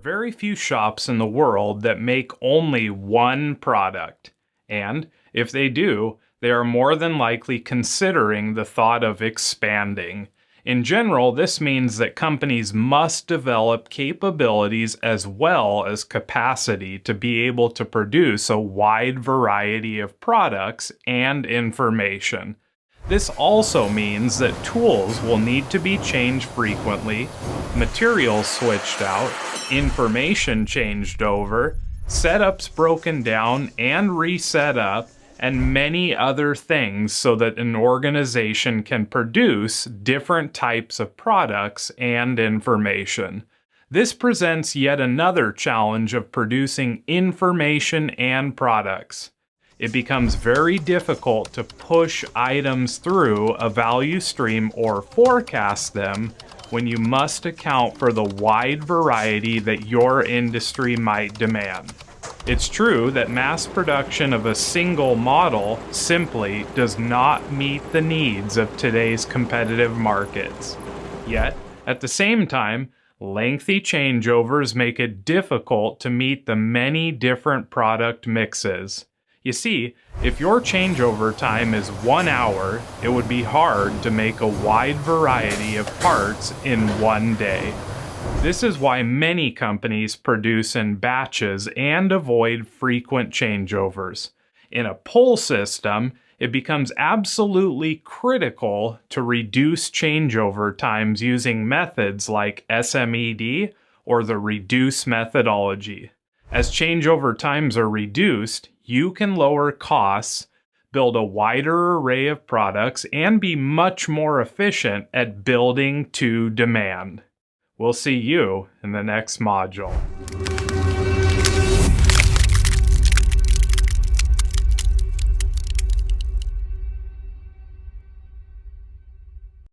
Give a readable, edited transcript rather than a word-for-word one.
very few shops in the world that make only one product. And if they do, they are more than likely considering the thought of expanding. In general, this means that companies must develop capabilities as well as capacity to be able to produce a wide variety of products and information. This also means that tools will need to be changed frequently, materials switched out, information changed over, setups broken down and reset up, and many other things so that an organization can produce different types of products and information. This presents yet another challenge of producing information and products. It becomes very difficult to push items through a value stream or forecast them when you must account for the wide variety that your industry might demand. It's true that mass production of a single model simply does not meet the needs of today's competitive markets. Yet, at the same time, lengthy changeovers make it difficult to meet the many different product mixes. You see, if your changeover time is 1 hour, it would be hard to make a wide variety of parts in one day. This is why many companies produce in batches and avoid frequent changeovers. In a pull system, it becomes absolutely critical to reduce changeover times using methods like SMED or the reduce methodology. As changeover times are reduced, you can lower costs, build a wider array of products, and be much more efficient at building to demand. We'll see you in the next module.